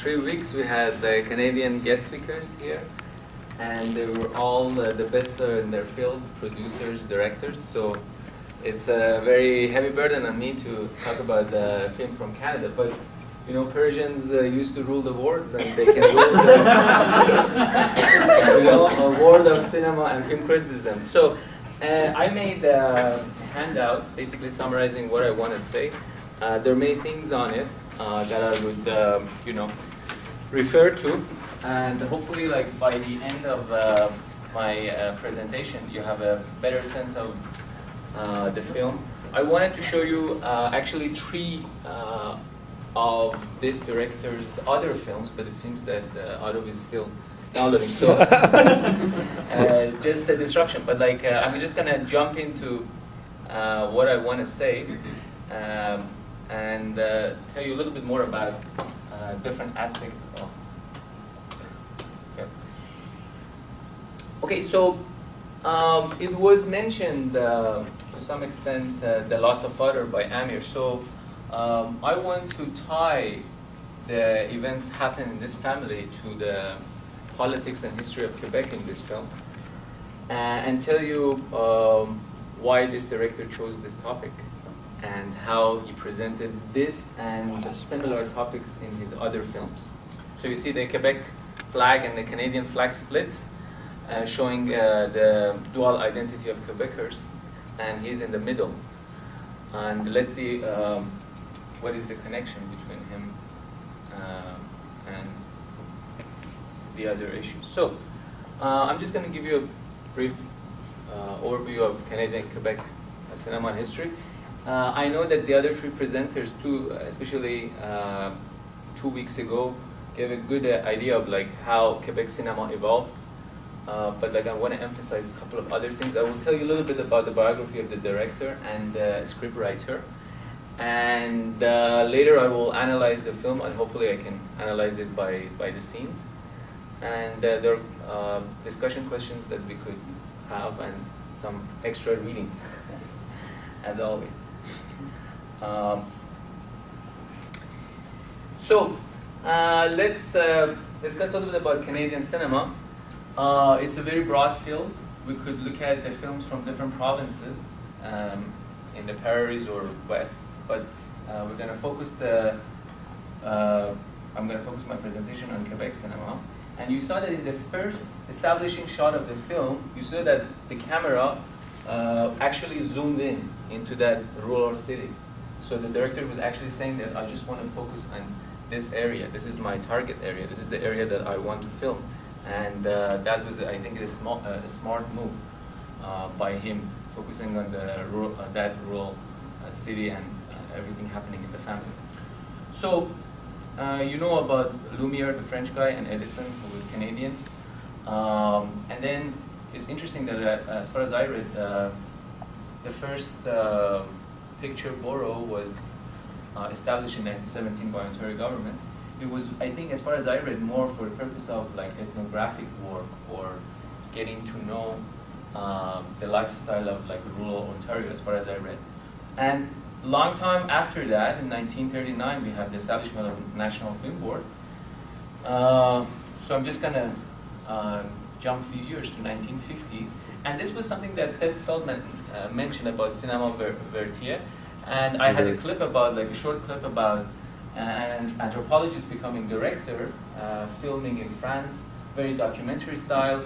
3 weeks we had Canadian guest speakers here, and they were all the best in their fields, producers, directors. So it's a very heavy burden on me to talk about the film from Canada, but you know, Persians used to rule the world, and they can rule the a world of cinema and film criticism. So I made a handout basically summarizing what I want to say. There are many things on it that I would refer to, and hopefully like by the end of my presentation you have a better sense of the film. I wanted to show you actually 3 of this director's other films, but it seems that Adobe is still downloading, so just a disruption. But like I'm just gonna jump into what I want to say and tell you a little bit more about different aspects of. Okay, so it was mentioned to some extent the loss of father by Amir. So I want to tie the events happening in this family to the politics and history of Quebec in this film, and tell you why this director chose this topic and how he presented this and similar topics in his other films. So you see the Quebec flag and the Canadian flag split, showing the dual identity of Quebecers, and he's in the middle. And let's see what is the connection between him and the other issues. So I'm just going to give you a brief overview of Canadian Quebec cinema and history. I know that the other 3 presenters too, especially 2 weeks ago, gave a good idea of like how Quebec cinema evolved. But like I want to emphasize a couple of other things. I will tell you a little bit about the biography of the director and the scriptwriter. And later I will analyze the film, and hopefully I can analyze it by the scenes. And there are discussion questions that we could have, and some extra readings, as always. So let's discuss a little bit about Canadian cinema. It's a very broad field. We could look at the films from different provinces in the prairies or west, but we're going to focus I'm going to focus my presentation on Quebec cinema. And you saw that in the first establishing shot of the film, you saw that the camera actually zoomed in into that rural city. So the director was actually saying that I just want to focus on this area. This is my target area. This is the area that I want to film. And that was, I think, a smart move by him, focusing on the that rural city and everything happening in the family. So you know about Lumiere, the French guy, and Edison, who was Canadian. And then it's interesting that, as far as I read, the first picture bureau was established in 1917 by Ontario government. It was, I think, as far as I read, more for the purpose of like ethnographic work or getting to know the lifestyle of like rural Ontario, as far as I read. And long time after that, in 1939, we have the establishment of the National Film Board. So I'm just gonna jump a few years to 1950s, and this was something that Seth Feldman mentioned about Cinema Vertier, and I had a clip about, like a short clip about an anthropologist becoming director, filming in France, very documentary style,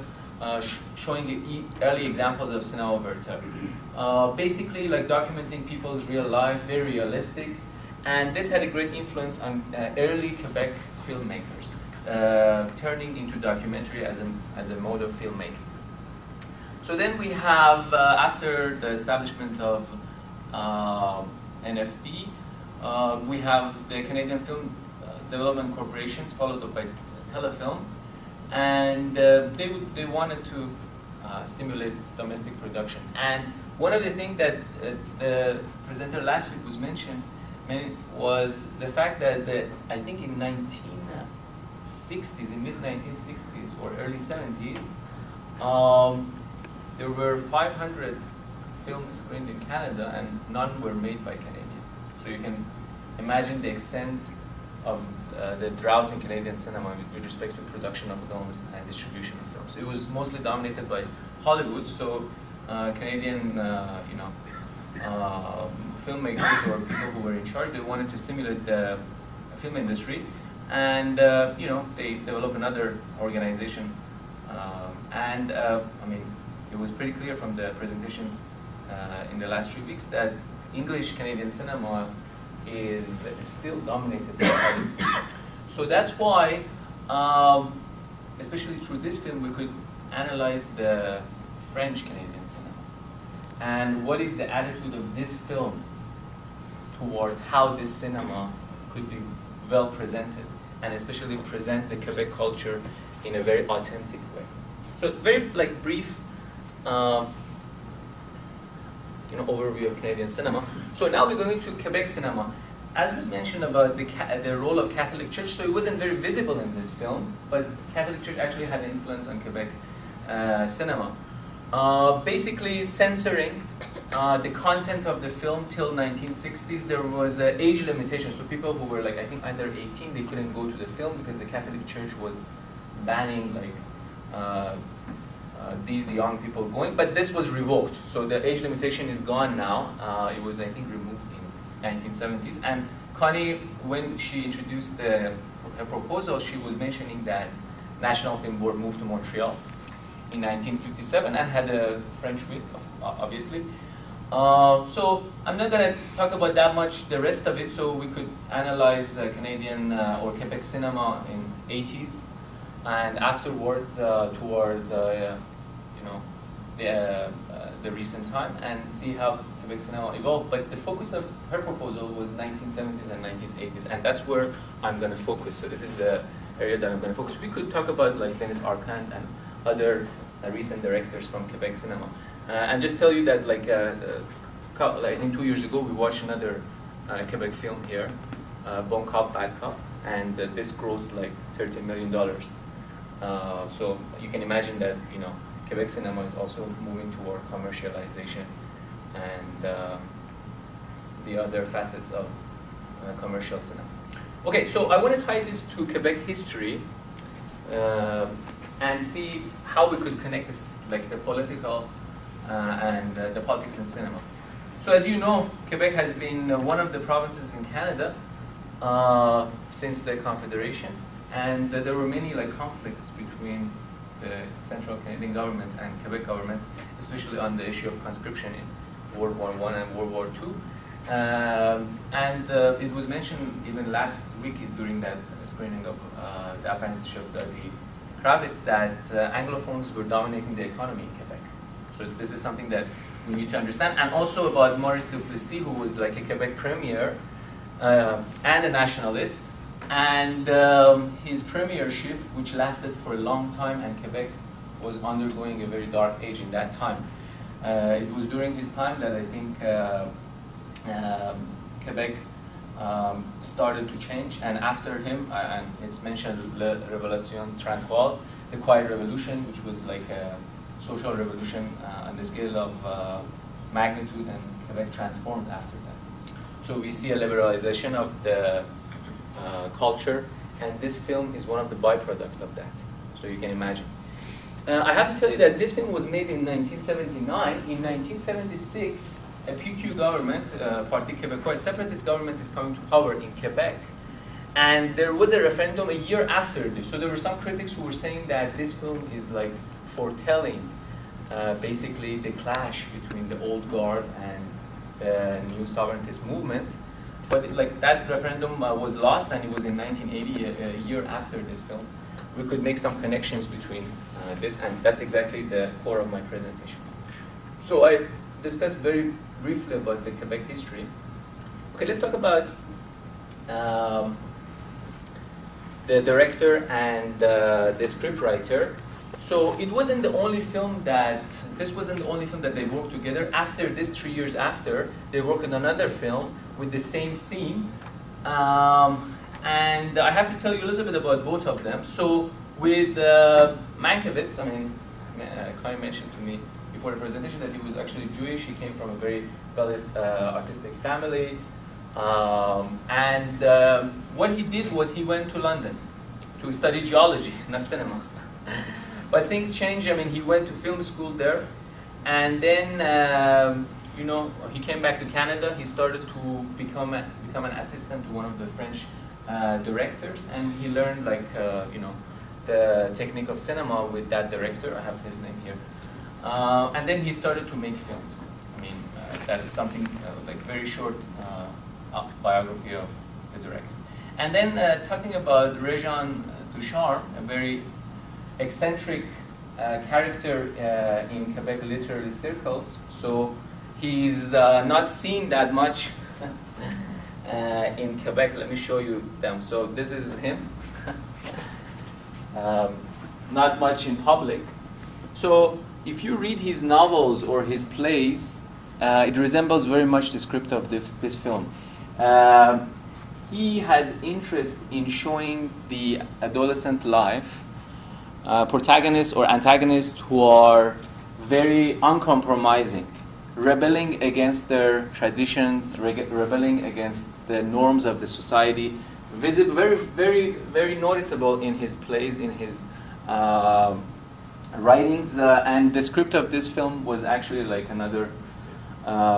showing the early examples of Cinema Vertier. Basically like documenting people's real life, very realistic, and this had a great influence on early Quebec filmmakers, turning into documentary as a mode of filmmaking. So then we have, after the establishment of NFB, we have the Canadian Film Development Corporations, followed up by Telefilm, and they wanted to stimulate domestic production. And one of the things that the presenter last week was mentioned was the fact that I think in 1960s, in mid-1960s or early 70s, there were 500 films screened in Canada, and none were made by Canadians. So you can imagine the extent of the drought in Canadian cinema with respect to production of films and distribution of films. It was mostly dominated by Hollywood, so Canadian, filmmakers or people who were in charge, they wanted to stimulate the film industry, and they developed another organization, it was pretty clear from the presentations in the last 3 weeks that English Canadian cinema is still dominated by Hollywood. So that's why, especially through this film, we could analyze the French Canadian cinema and what is the attitude of this film towards how this cinema could be well presented, and especially present the Quebec culture in a very authentic way. So very brief overview of Canadian cinema. So now we're going to Quebec cinema. As was mentioned about the role of Catholic Church, so it wasn't very visible in this film, but Catholic Church actually had influence on Quebec cinema. Basically censoring the content of the film till 1960s. There was an age limitation, so people who were I think under 18, they couldn't go to the film because the Catholic Church was banning these young people going, but this was revoked. So the age limitation is gone now. It was, I think, removed in 1970s. And Connie, when she introduced her proposal, she was mentioning that National Film Board moved to Montreal in 1957 and had a French wit, obviously. So I'm not going to talk about that much the rest of it. So we could analyze Canadian or Quebec cinema in 80s, and afterwards toward the recent time, and see how Quebec cinema evolved. But the focus of her proposal was 1970s and 1980s, and that's where I'm going to focus. So this is the area that I'm going to focus. We could talk about Denis Arcand and other recent directors from Quebec cinema, and just tell you that I think 2 years ago we watched another Quebec film here, Bon Cop, Bad Cop, and this grossed $13 million. So you can imagine that Quebec cinema is also moving toward commercialization and the other facets of commercial cinema. Okay, so I want to tie this to Quebec history and see how we could connect this, the political and the politics in cinema. So as you know, Quebec has been one of the provinces in Canada since the Confederation, and there were many conflicts between the central Canadian government and Quebec government, especially on the issue of conscription in World War I and World War II. And it was mentioned even last week during that screening of the apprenticeship of David Kravitz that Anglophones were dominating the economy in Quebec. So this is something that we need to understand. And also about Maurice Duplessis, who was a Quebec premier and a nationalist. And his premiership, which lasted for a long time, and Quebec was undergoing a very dark age in that time. It was during his time that I think Quebec started to change, and after him, and it's mentioned La Révolution Tranquille, the Quiet Revolution, which was a social revolution on the scale of magnitude, and Quebec transformed after that. So we see a liberalization of the culture, and this film is one of the byproducts of that. So you can imagine. I have to tell you that this film was made in 1979. In 1976, a PQ government, Parti Québécois, separatist government, is coming to power in Quebec. And there was a referendum a year after this. So there were some critics who were saying that this film is foretelling basically the clash between the old guard and the new sovereigntist movement. But that referendum was lost, and it was in 1980, a year after this film. We could make some connections between this, and that's exactly the core of my presentation. So I discussed very briefly about the Quebec history. Okay, let's talk about the director and the scriptwriter. So it wasn't the only film that, this wasn't the only film that they worked together. After this, 3 years after, they worked on another film with the same theme. And I have to tell you a little bit about both of them. So with Mankiewicz, Kai mentioned to me before the presentation that he was actually Jewish. He came from a very artistic family. What he did was he went to London to study geology, not cinema. But things changed. I mean, he went to film school there, and then he came back to Canada. He started to become an assistant to one of the French directors, and he learned the technique of cinema with that director. I have his name here. And then he started to make films. I mean, that's something very short biography of the director. And then talking about Réjean Ducharme, a very eccentric character in Quebec literary circles. So he's not seen that much in Quebec. Let me show you them. So this is him. Not much in public. So if you read his novels or his plays, it resembles very much the script of this film. He has interest in showing the adolescent life, protagonists or antagonists who are very uncompromising, rebelling against their traditions, rebelling against the norms of the society. Very, very, very noticeable in his plays, in his writings, and the script of this film was actually like another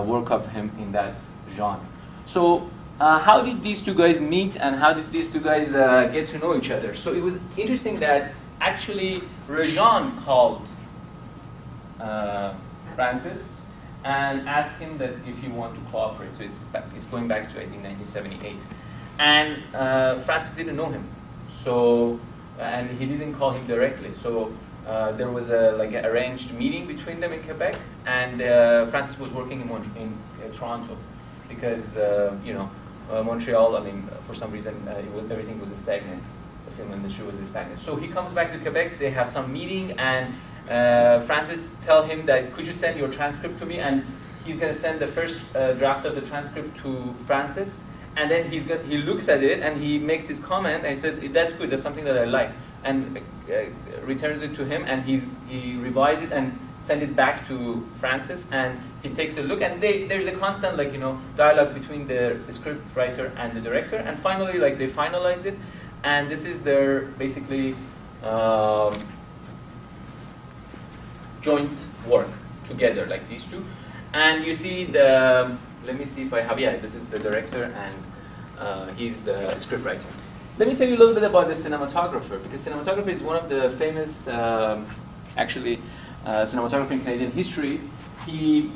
work of him in that genre. So how did these two guys meet, and how did these two guys get to know each other? So it was interesting that actually Réjean called Francis and asked him that if he wanted to cooperate. So it's going back to, I think, 1978. And Francis didn't know him, so and he didn't call him directly. So there was an arranged meeting between them in Quebec, and Francis was working in Toronto because Montreal. I mean, for some reason, everything was stagnant. The film industry was stagnant. So he comes back to Quebec. They have some meeting, and Francis tell him that could you send your transcript to me, and he's going to send the first draft of the transcript to Francis. And then he looks at it and he makes his comment and he says, that's good, that's something that I like. And returns it to him, and he revises it and sends it back to Francis, and he takes a look, and there's a constant dialogue between the script writer and the director, and finally they finalize it, and this is their basically joint work together, like these two. And you see let me see if I have, this is the director, and he's the scriptwriter. Let me tell you a little bit about the cinematographer, because cinematographer is one of the famous, cinematographer in Canadian history. He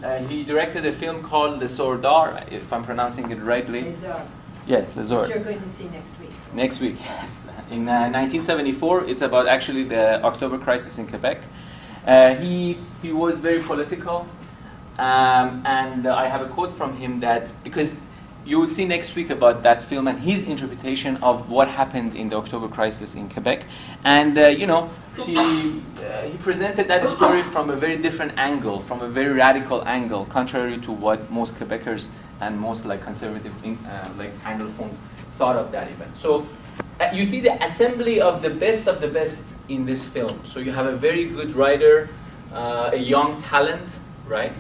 directed a film called Les Sourdards, if I'm pronouncing it rightly. Les Sourdards. Yes, Les Sourdards. Which you're going to see next week. Next week, yes. In 1974, it's about actually the October crisis in Quebec. He was very political. And I have a quote from him that, because you would see next week about that film and his interpretation of what happened in the October crisis in Quebec. And, he presented that story from a very different angle, from a very radical angle, contrary to what most Quebecers and most conservative Anglophones thought of that event. So you see the assembly of the best in this film. So you have a very good writer, a young talent, right?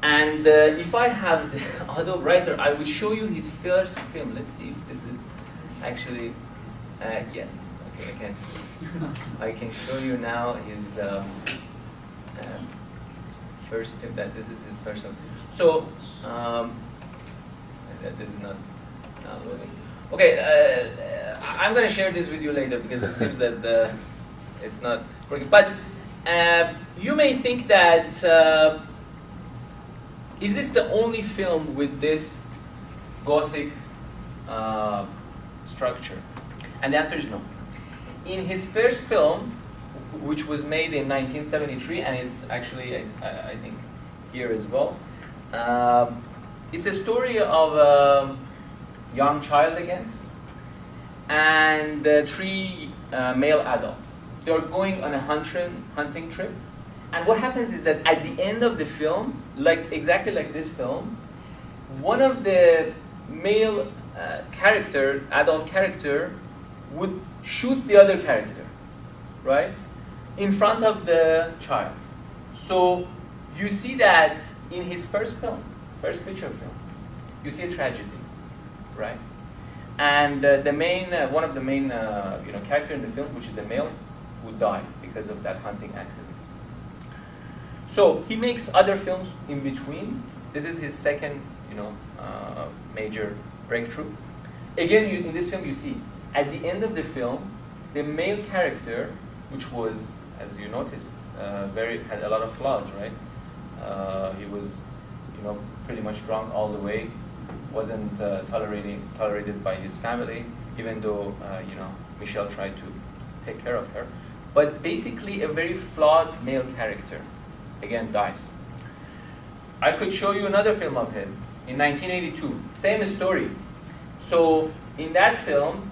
And if I have the other writer, I will show you his first film. Let's see if this is actually, yes, okay, I can show you now his first film, that this is his first film. So, this is not loading. Okay, I'm going to share this with you later because it seems that it's not working. But you may think that, is this the only film with this Gothic structure? And the answer is no. In his first film, which was made in 1973, and it's actually, I think, here as well, it's a story of a young child again, and three male adults. They're going on a hunting trip. And what happens is that at the end of the film, exactly like this film, one of the male adult character, would shoot the other character, right, in front of the child. So you see that in his first feature film, you see a tragedy. right? And the main, one of the main, character in the film, which is a male, would die because of that hunting accident. So he makes other films in between. This is his second, major breakthrough. Again, in this film, you see at the end of the film, the male character, which was, as you noticed, had a lot of flaws, right? He was, pretty much drunk all the way, wasn't tolerated by his family, even though, Michelle tried to take care of her. But basically, a very flawed male character, again, dies. I could show you another film of him in 1982, same story. So in that film,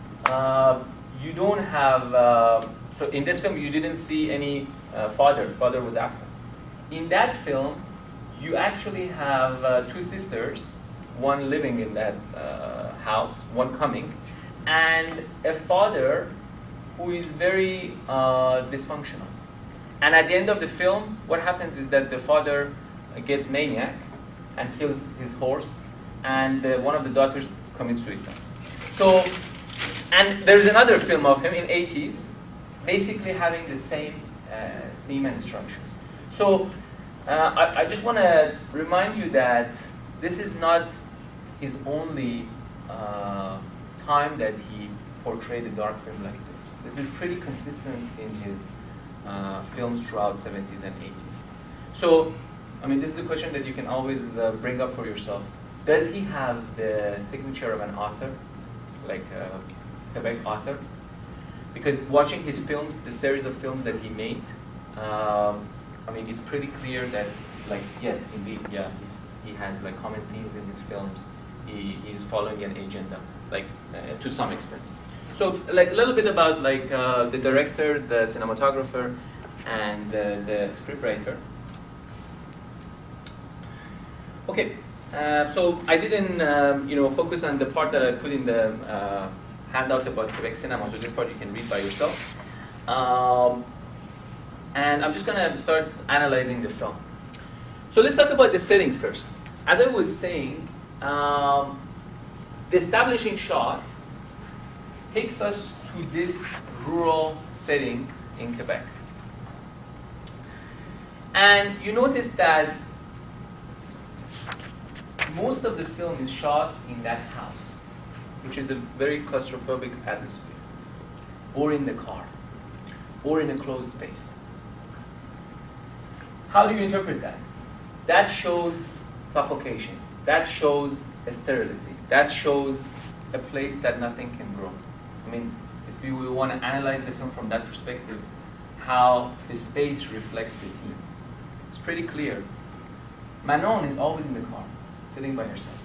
you don't have, so in this film, you didn't see any father. Father was absent. In that film, you actually have two sisters, one living in that house, one coming, and a father who is very dysfunctional. And at the end of the film, what happens is that the father gets maniac and kills his horse, and one of the daughters commits suicide. So, and there's another film of him in 80s, basically having the same theme and structure. So, I just want to remind you that this is not his only time that he portrayed a dark film like this. This is pretty consistent in his films throughout 70s and 80s. So, this is a question that you can always bring up for yourself. Does he have the signature of an author, like a Quebec author? Because watching his films, the series of films that he made, it's pretty clear that, yes, indeed, yeah, he has common themes in his films. He's following an agenda, to some extent. So, a little bit about the director, the cinematographer, and the scriptwriter. Okay, so I didn't, focus on the part that I put in the handout about Quebec Cinema. So this part you can read by yourself. And I'm just going to start analyzing the film. So let's talk about the setting first. As I was saying, the establishing shot takes us to this rural setting in Quebec. And you notice that most of the film is shot in that house, which is a very claustrophobic atmosphere, or in the car, or in a closed space. How do you interpret that? That shows suffocation. That shows a sterility. That shows a place that nothing can grow. If you want to analyze the film from that perspective, how the space reflects the theme, it's pretty clear. Manon is always in the car, sitting by herself.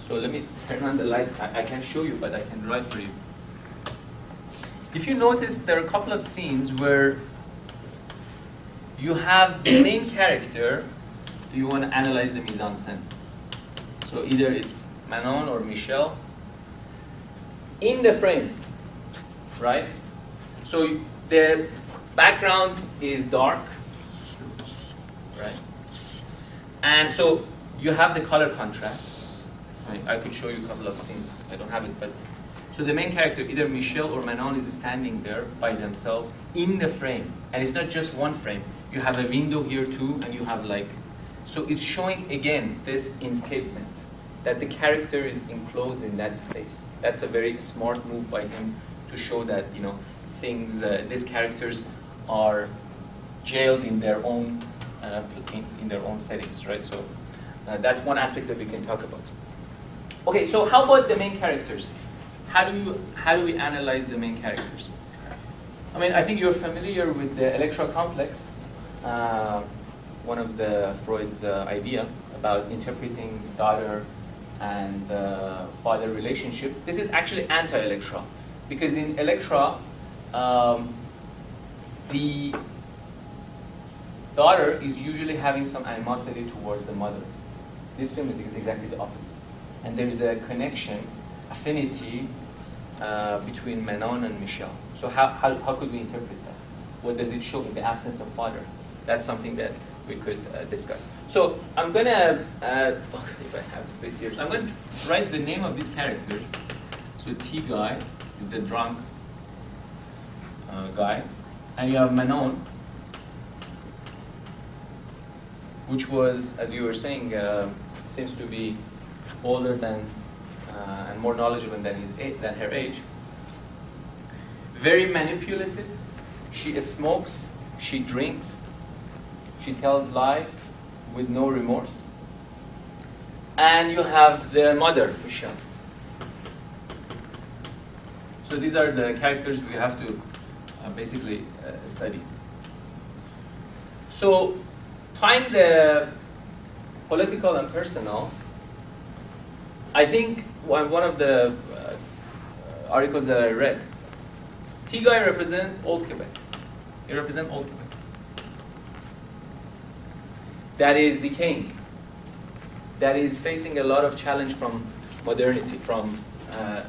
So let me turn on the light. I can't show you, but I can draw it for you. If you notice, there are a couple of scenes where you have the main character, if you want to analyze the mise en scène. So either it's Manon or Michelle in the frame, right? So the background is dark, right? And so you have the color contrast. I could show you a couple of scenes. I don't have it, but so the main character, either Michelle or Manon, is standing there by themselves in the frame, and it's not just one frame. You have a window here too, and you have so it's showing again this escapement, that the character is enclosed in that space. That's a very smart move by him to show that these characters are jailed in their own settings, right? So that's one aspect that we can talk about. Okay, so how about the main characters? How do we analyze the main characters? I think you're familiar with the Electra complex, one of Freud's idea about interpreting daughter and father relationship. This is actually anti-Electra, because in Electra, the daughter is usually having some animosity towards the mother. This film is exactly the opposite. And there's a connection, affinity between Manon and Michelle. So how could we interpret that? What does it show in the absence of father? That's something that discuss. So I'm gonna, if I have space here, I'm gonna write the name of these characters. So T guy is the drunk guy, and you have Manon, which was, as you were saying, seems to be older than and more knowledgeable than her age. Very manipulative. She smokes, she drinks, she tells lies with no remorse. And you have the mother, Michelle. So these are the characters we have to basically study. So tying the political and personal, I think one of the articles that I read, T-Guy represents Old Quebec. He represents Old Quebec. That is decaying. That is facing a lot of challenge from modernity, from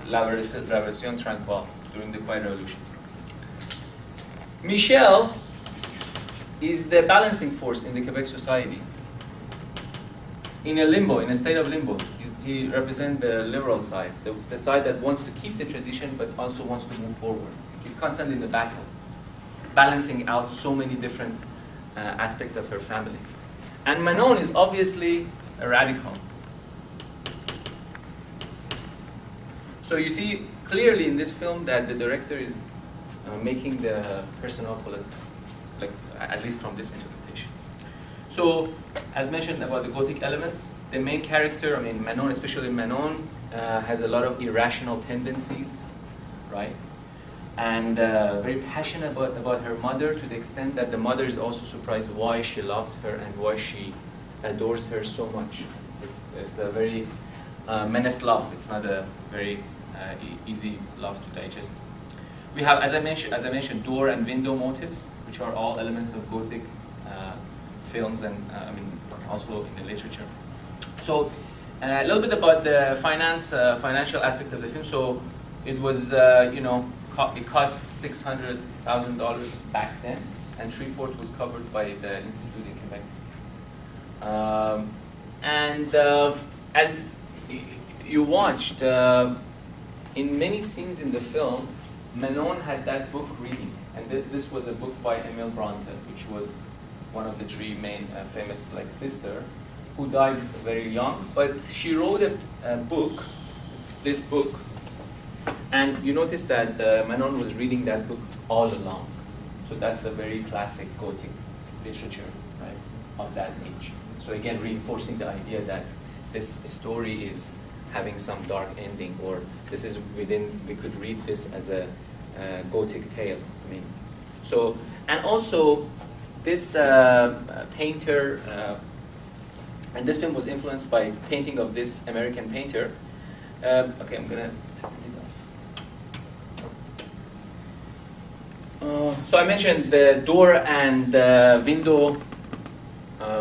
La Révolution Tranquille, during the Quiet Revolution. Michel is the balancing force in the Quebec society. In a limbo, in a state of limbo. He represents the liberal side, the side that wants to keep the tradition but also wants to move forward. He's constantly in the battle, balancing out so many different aspects of her family. And Manon is obviously a radical. So you see clearly in this film that the director is making the personal political, like at least from this interpretation. So, as mentioned about the Gothic elements, the main character, I mean Manon, especially Manon, has a lot of irrational tendencies, right? And very passionate about her mother, to the extent that the mother is also surprised why she loves her and why she adores her so much. It's a very menace love. It's not a very easy love to digest. We have, as I mentioned, door and window motifs, which are all elements of Gothic films and I mean also in the literature. So a little bit about the financial aspect of the film. So it was it cost $600,000 back then, and 3/4 was covered by the Institute in Quebec. As you watched, in many scenes in the film, Manon had that book reading, and this was a book by Emile Bronte, which was one of the three main famous sister, who died very young. But she wrote a book, this book, and you notice that Manon was reading that book all along. So that's a very classic Gothic literature, right, of that age. So again, reinforcing the idea that this story is having some dark ending, or this is we could read this as a Gothic tale. I mean, so, and also this painter, and this film was influenced by painting of this American painter. Okay, I'm gonna turn it off. So I mentioned the door and window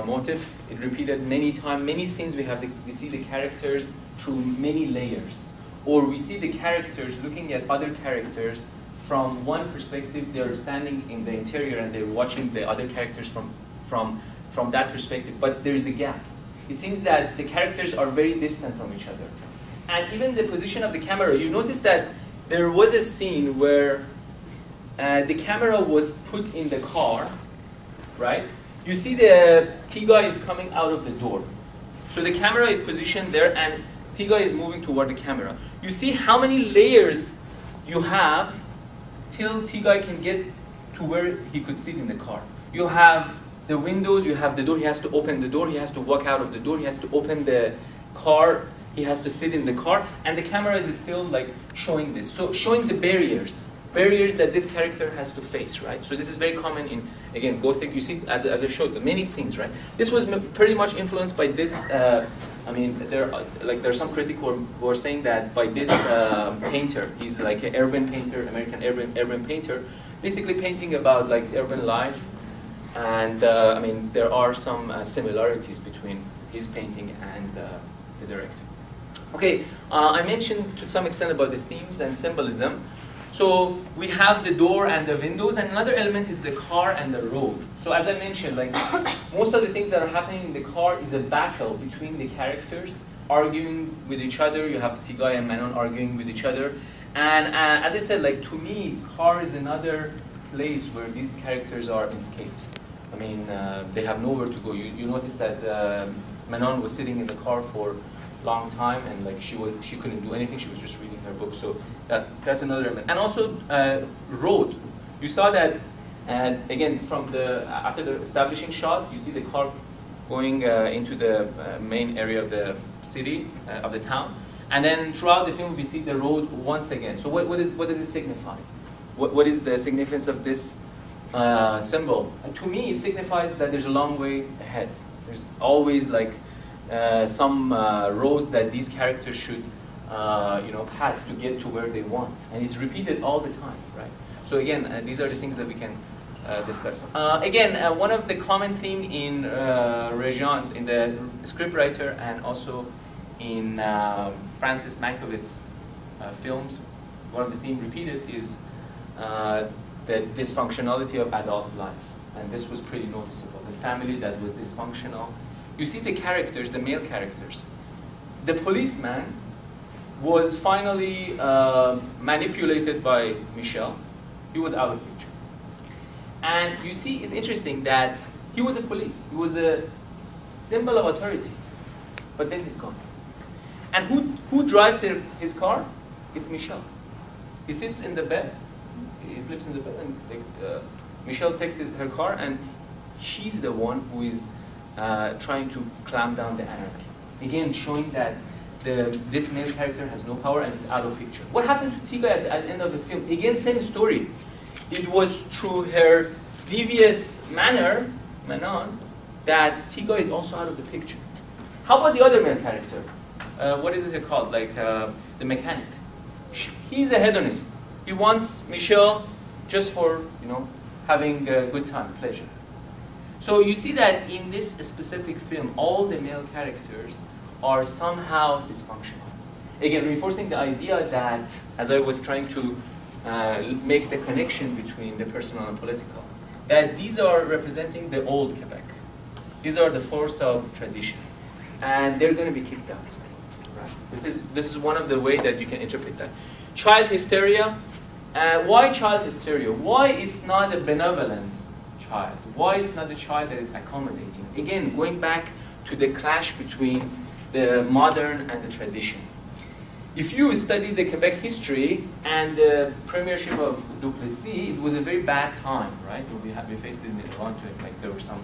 motif. It repeated many times, many scenes. We see the characters through many layers, or we see the characters looking at other characters from one perspective. They're standing in the interior and they're watching the other characters from that perspective, but there's a gap. It seems that the characters are very distant from each other. And even the position of the camera, you notice that there was a scene where the camera was put in the car, right? You see the T-Guy is coming out of the door. So the camera is positioned there and T-Guy is moving toward the camera. You see how many layers you have till T-Guy can get to where he could sit in the car. You have the windows, you have the door, he has to open the door, he has to walk out of the door, he has to open the car, he has to sit in the car, and the camera is still showing this. So showing the barriers that this character has to face, right? So this is very common in, again, Gothic. You see, as I showed, the many scenes, right? This was pretty much influenced by this, I mean, there are some critics who are saying that by this painter, he's like an urban painter, American urban painter, basically painting about urban life. And I mean, there are some similarities between his painting and the director. Okay, I mentioned to some extent about the themes and symbolism. So we have the door and the windows, and another element is the car and the road. So So as I mentioned, like most of the things that are happening in the car is a battle between the characters arguing with each other. You have Tigay and Manon arguing with each other. And as I said, like to me, car is another place where these characters are escaped. I mean, they have nowhere to go. You notice that Manon was sitting in the car for a long time, and like she couldn't do anything. She was just reading her book. So that's another element. And also road. You saw that, again, after the establishing shot, you see the car going into the main area of the city, of the town. And then throughout the film, we see the road once again. So what does it signify? What is the significance of this symbol? And to me, it signifies that there's a long way ahead. There's always like some roads that these characters should pass to get to where they want. And it's repeated all the time, right? So again, these are the things that we can discuss. Again, one of the common theme in Regin, in the scriptwriter, and also in Francis Mankiewicz's films, one of the themes repeated is the dysfunctionality of adult life. And this was pretty noticeable. The family that was dysfunctional. You see the characters, the male characters. The policeman was finally manipulated by Michel. He was out of picture. And you see, it's interesting that he was a police. He was a symbol of authority. But then he's gone. And who drives his car? It's Michel. He sits in the bed. He sleeps in the bed, and Michel takes her car, and she's the one who is trying to clamp down the anarchy. Again, showing that this male character has no power and is out of picture. What happened to Tiga at the end of the film? Again, same story. It was through her devious manner, Manon, that Tiga is also out of the picture. How about the other male character? What is it called? Like the mechanic. He's a hedonist. He wants Michel just for having a good time, pleasure. So you see that in this specific film, all the male characters are somehow dysfunctional. Again, reinforcing the idea that, as I was trying to make the connection between the personal and political, that these are representing the old Quebec. These are the force of tradition, and they're going to be kicked out. Right? This is one of the ways that you can interpret that. Child hysteria. Why child hysteria? Why it's not a benevolent child? Why it's not a child that is accommodating? Again, going back to the clash between the modern and the tradition. If you study the Quebec history and the premiership of Duplessis, it was a very bad time, right? We faced it in Toronto, like there were some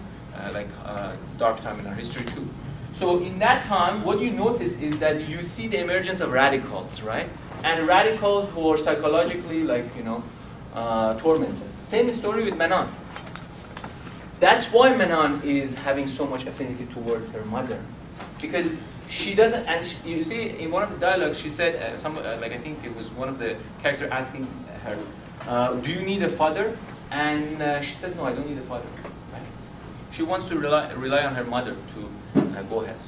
dark time in our history too. So in that time, what you notice is that you see the emergence of radicals, right? And radicals who are psychologically tormented. Same story with Manon. That's why Manon is having so much affinity towards her mother, because she doesn't. And you see, in one of the dialogues, she said, I think it was one of the characters asking her, "Do you need a father?" And she said, "No, I don't need a father." Right? She wants to rely on her mother to go ahead.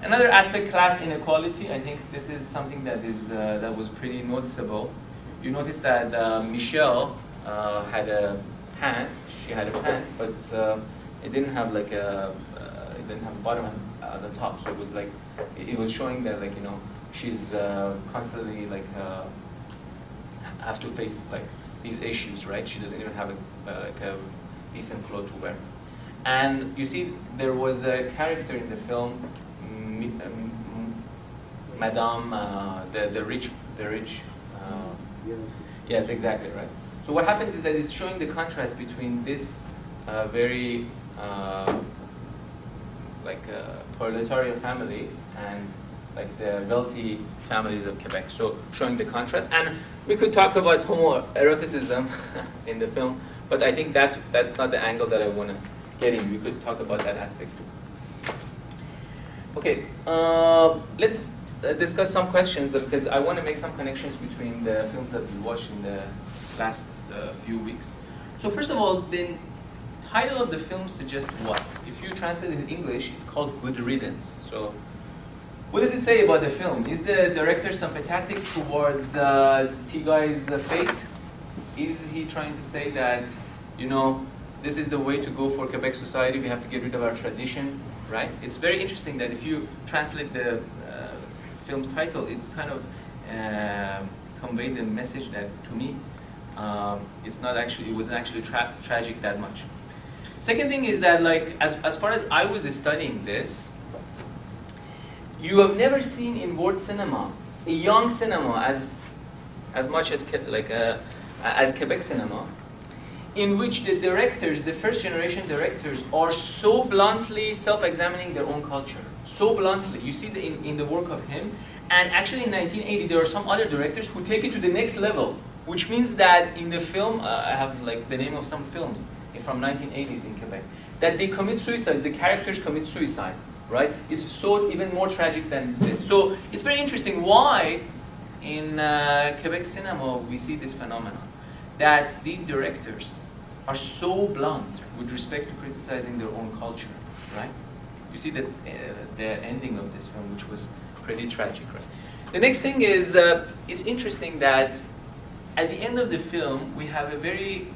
Another aspect, class inequality. I think this is something that was pretty noticeable. You notice that Michelle had a pan. She had a pan, but it didn't have it didn't have a bottom at the top. So it was it was showing that she's constantly have to face these issues, right? She doesn't even have a decent clothes to wear. And you see, there was a character in the film, Madame, the rich. Yes, exactly right. So what happens is that it's showing the contrast between this very proletariat family and the wealthy families of Quebec. So showing the contrast, and we could talk about homoeroticism in the film, but I think that's not the angle that I want to get in. We could talk about that aspect too. Okay, let's discuss some questions, because I want to make some connections between the films that we watched in the last few weeks. So first of all, the title of the film suggests what? If you translate it in English, it's called Good Riddance. So what does it say about the film? Is the director sympathetic towards Tigay's fate? Is he trying to say that you know, this is the way to go for Quebec society. We have to get rid of our tradition, right? It's very interesting that if you translate the film's title, it's kind of conveyed the message that, to me, it wasn't actually tragic that much. Second thing is that, like, as far as I was studying this, you have never seen in world cinema, a young cinema as much as Quebec Cinema, in which the directors, the first generation directors, are so bluntly self-examining their own culture. So bluntly. You see in the work of him. And actually in 1980, there are some other directors who take it to the next level, which means that in the film, I have like the name of some films from 1980s in Quebec, that they commit suicides, the characters commit suicide, right? It's so even more tragic than this. So it's very interesting why in Quebec Cinema we see this phenomenon, that these directors are so blunt with respect to criticizing their own culture, right? You see that the ending of this film, which was pretty tragic, right? The next thing is, it's interesting that at the end of the film, we have a very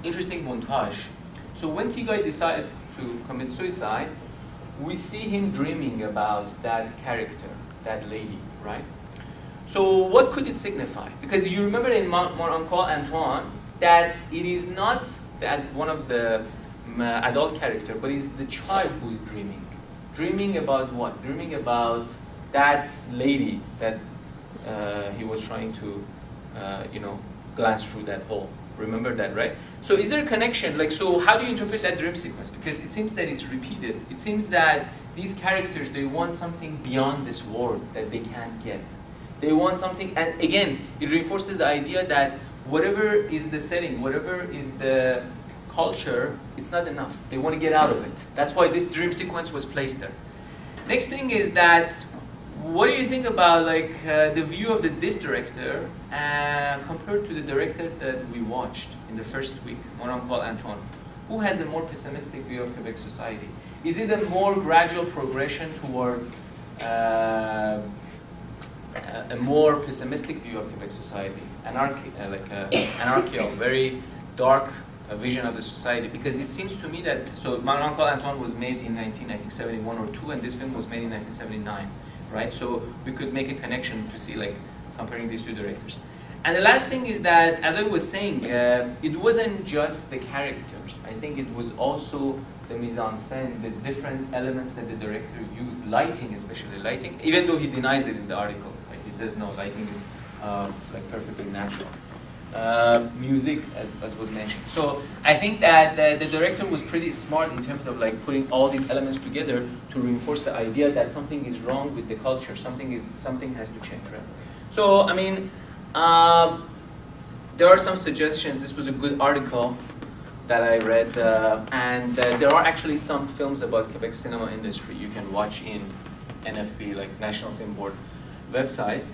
interesting montage. So when Tigay decides to commit suicide, we see him dreaming about that character, that lady, right? So what could it signify? Because you remember in Mon Uncle Antoine that it is not that one of the adult character, but it's the child who's dreaming. Dreaming about what? Dreaming about that lady that he was trying to, glance through that hole. Remember that, right? So is there a connection? Like, so how do you interpret that dream sequence? Because it seems that it's repeated. It seems that these characters, they want something beyond this world that they can't get. They want something, and again, it reinforces the idea that whatever is the setting, whatever is the culture, it's not enough. They want to get out of it. That's why this dream sequence was placed there. Next thing is that, what do you think about the view of this director compared to the director that we watched in the first week, Mon Uncle Antoine? Who has a more pessimistic view of Quebec society? Is it a more gradual progression toward a more pessimistic view of Quebec society, anarchical, very dark vision of the society? Because it seems to me that, so Mon Uncle Antoine was made in 1971 or 2, and this film was made in 1979, right? So we could make a connection to see, comparing these two directors. And the last thing is that, as I was saying, it wasn't just the characters. I think it was also the mise en scène, the different elements that the director used, lighting, especially lighting, even though he denies it in the article. Right? He says, no, lighting is perfectly natural. Music, as was mentioned. So I think that the director was pretty smart in terms of putting all these elements together to reinforce the idea that something is wrong with the culture, something has to change, right? So I mean, there are some suggestions. This was a good article that I read, and there are actually some films about Quebec cinema industry you can watch in NFB, National Film Board website.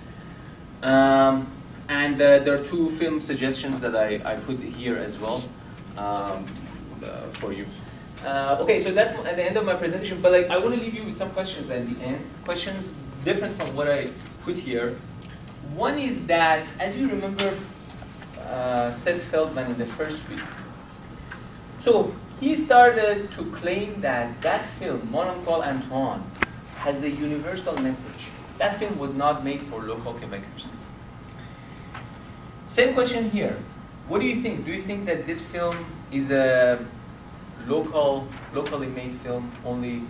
And there are 2 film suggestions that I put here as well for you. Okay, so that's at the end of my presentation, but I want to leave you with some questions at the end. Questions different from what I put here. One is that, as you remember, Seth Feldman in the first week. So he started to claim that film, Mon Uncle Antoine, has a universal message. That film was not made for local Quebecers. Same question here. What do you think? Do you think that this film is a locally made film, only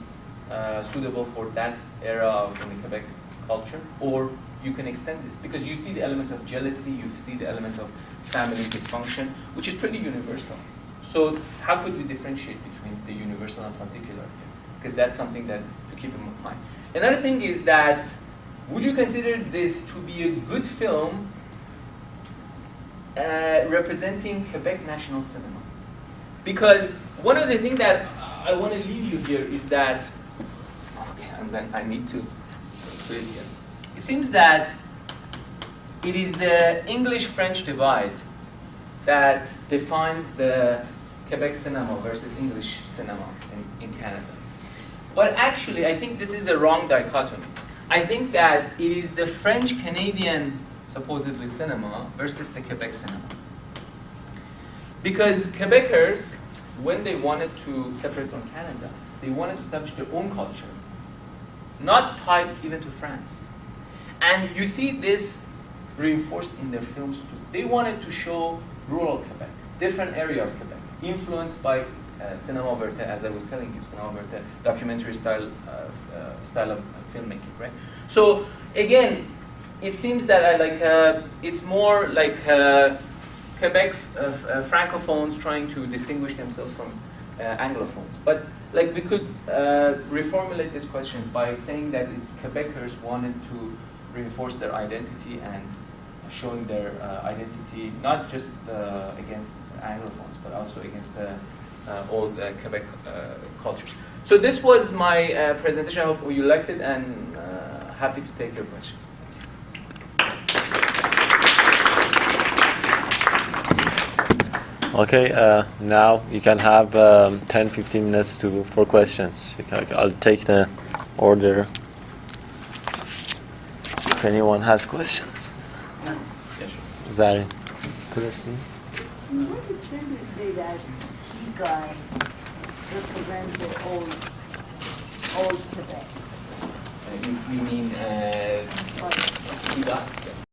suitable for that era in the Quebec culture? Or you can extend this? Because you see the element of jealousy, you see the element of family dysfunction, which is pretty universal. So how could we differentiate between the universal and particular? Because that's something that to keep in mind. Another thing is that, would you consider this to be a good film representing Quebec national cinema? Because one of the things that I want to leave you here is that, and then I need to put it here. It seems that it is the English-French divide that defines the Quebec cinema versus English cinema in Canada. But actually, I think this is a wrong dichotomy. I think that it is the French-Canadian supposedly cinema versus the Quebec cinema. Because Quebecers, when they wanted to separate from Canada, they wanted to establish their own culture, not tied even to France. And you see this reinforced in their films too. They wanted to show rural Quebec, different area of Quebec, influenced by Cinema Verte, as I was telling you, Cinema Verte, documentary style of filmmaking, right? So again, it seems that it's more like Quebec francophones trying to distinguish themselves from Anglophones. But like we could reformulate this question by saying that it's Quebecers wanted to reinforce their identity and showing their identity not just against Anglophones, but also against the old Quebec cultures. So this was my presentation. I hope you liked it, and happy to take your questions. Okay, now you can have 10-15 minutes for questions. I'll take the order. If anyone has questions. Yeah, sure. Zari. What extent is it that you guys represent the old Quebec? You mean Quebec?